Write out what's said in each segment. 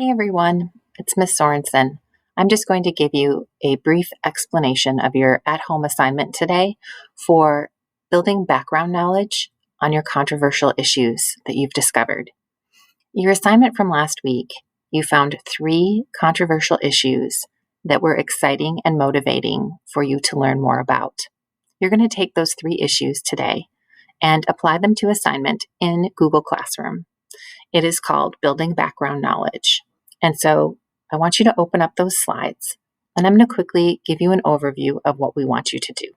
Hey everyone, it's Miss Sorensen. I'm just going to give you a brief explanation of your at-home assignment today for building background knowledge on your controversial issues that you've discovered. Your assignment from last week, you found 3 controversial issues that were exciting and motivating for you to learn more about. You're going to take those 3 issues today and apply them to assignment in Google Classroom. It is called Building Background Knowledge. And so I want you to open up those slides, and I'm going to quickly give you an overview of what we want you to do.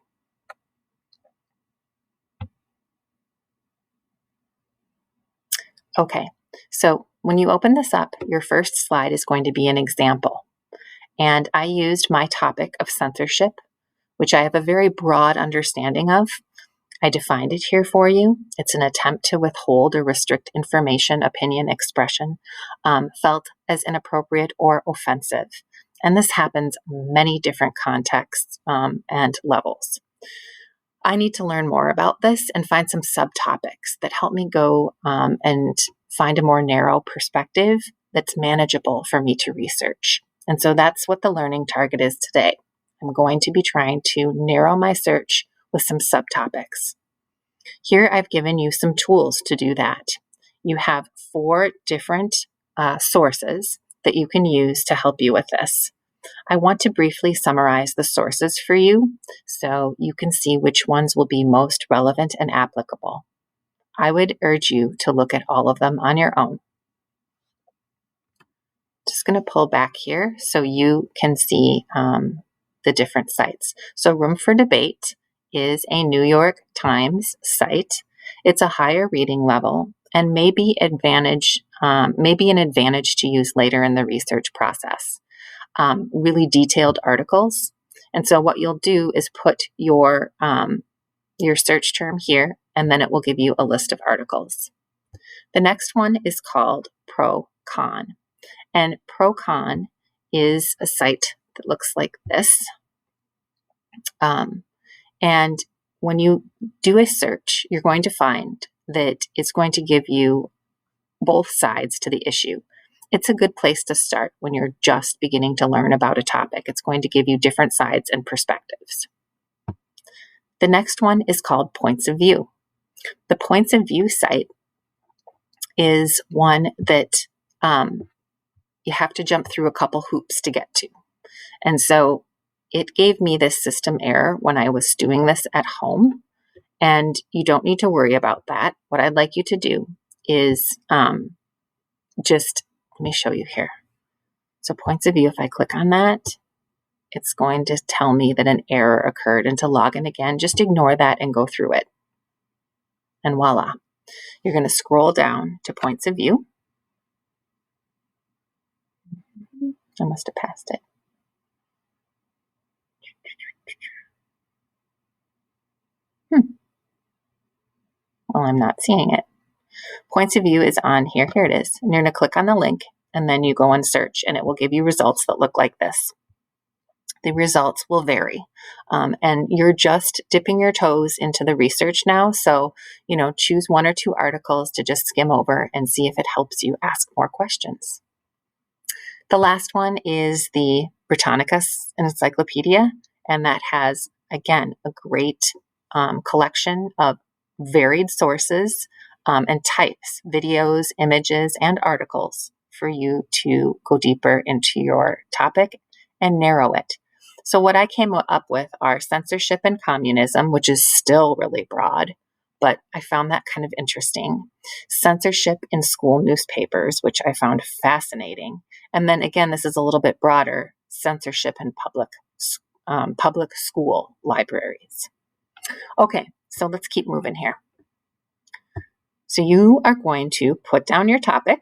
Okay, so when you open this up, your first slide is going to be an example. And I used my topic of censorship, which I have a very broad understanding of. I defined it here for you. It's an attempt to withhold or restrict information, opinion, expression felt as inappropriate or offensive. And this happens many different contexts and levels. I need to learn more about this and find some subtopics that help me go and find a more narrow perspective that's manageable for me to research. And so that's what the learning target is today. I'm going to be trying to narrow my search with some subtopics. Here I've given you some tools to do that. You have 4 different sources that you can use to help you with this. I want to briefly summarize the sources for you so you can see which ones will be most relevant and applicable. I would urge you to look at all of them on your own. Just going to pull back here so you can see the different sites. So Room for Debate is a New York Times site. It's a higher reading level and may be an advantage to use later in the research process. Really detailed articles. And so what you'll do is put your search term here, and then it will give you a list of articles. The next one is called Pro-Con. And Pro-Con is a site that looks like this. And when you do a search, you're going to find that it's going to give you both sides to the issue. It's a good place to start when you're just beginning to learn about a topic. It's going to give you different sides and perspectives. The next one is called Points of View. The Points of View site is one that you have to jump through a couple hoops to get to. And so it gave me this system error when I was doing this at home, and you don't need to worry about that. What I'd like you to do is let me show you here. So Points of View, if I click on that, it's going to tell me that an error occurred, and to log in again, just ignore that and go through it. And voila, you're going to scroll down to Points of View. I must have passed it. Well, I'm not seeing it. Points of View is on here. Here it is. And you're going to click on the link, and then you go and search, and it will give you results that look like this. The results will vary. And you're just dipping your toes into the research now. So, choose 1 or 2 articles to just skim over and see if it helps you ask more questions. The last one is the Britannica Encyclopedia, and that has, again, a great collection of varied sources and types, videos, images, and articles for you to go deeper into your topic and narrow it. So what I came up with are censorship and communism, which is still really broad, but I found that kind of interesting. Censorship in school newspapers, which I found fascinating. And then again, this is a little bit broader, censorship in public school libraries. Okay, so let's keep moving here. So you are going to put down your topic,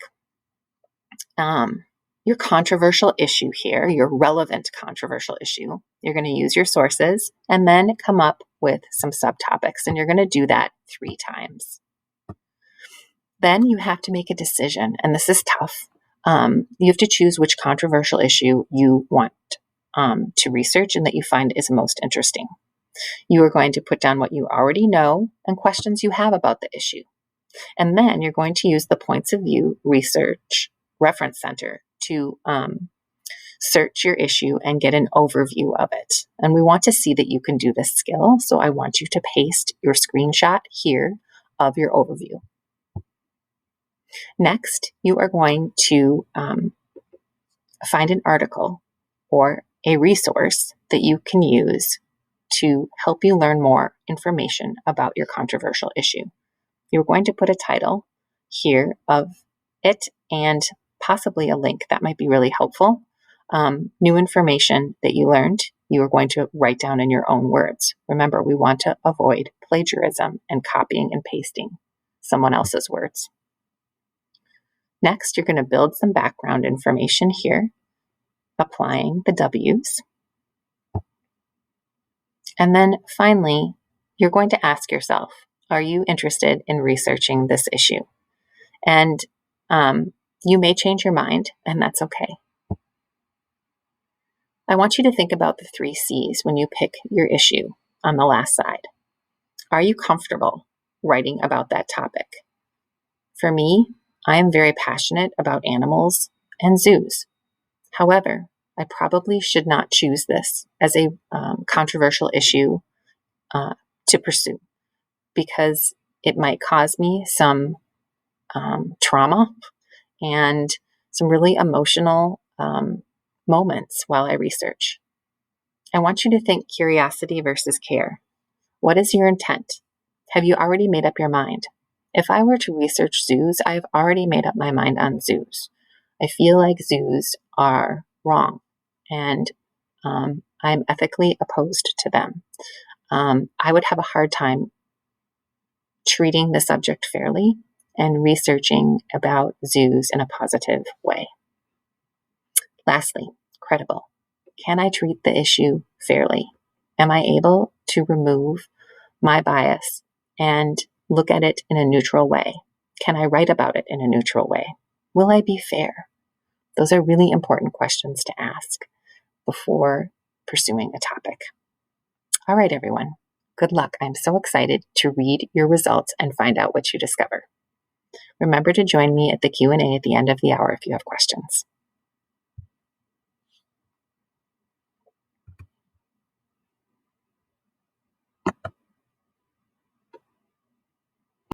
your controversial issue here, your relevant controversial issue. You're going to use your sources and then come up with some subtopics, and you're going to do that 3 times. Then you have to make a decision, and this is tough. You have to choose which controversial issue you want to research and that you find is most interesting. You are going to put down what you already know and questions you have about the issue. And then you're going to use the Points of View research reference center to search your issue and get an overview of it. And we want to see that you can do this skill. So I want you to paste your screenshot here of your overview. Next, you are going to find an article or a resource that you can use to help you learn more information about your controversial issue. You're going to put a title here of it and possibly a link that might be really helpful. New information that you learned, you are going to write down in your own words. Remember, we want to avoid plagiarism and copying and pasting someone else's words. Next, you're going to build some background information here, applying the W's. And then finally, you're going to ask yourself, are you interested in researching this issue? And you may change your mind, and that's okay. I want you to think about the 3 C's when you pick your issue on the last side. Are you comfortable writing about that topic? For me, I am very passionate about animals and zoos. However, I probably should not choose this as a controversial issue to pursue because it might cause me some trauma and some really emotional moments while I research. I want you to think curiosity versus care. What is your intent? Have you already made up your mind? If I were to research zoos, I've already made up my mind on zoos. I feel like zoos are wrong and I'm ethically opposed to them. I would have a hard time treating the subject fairly and researching about zoos in a positive way. Lastly, credible. Can I treat the issue fairly? Am I able to remove my bias and look at it in a neutral way? Can I write about it in a neutral way? Will I be fair? Those are really important questions to ask before pursuing a topic. All right, everyone. Good luck. I'm so excited to read your results and find out what you discover. Remember to join me at the Q&A at the end of the hour if you have questions.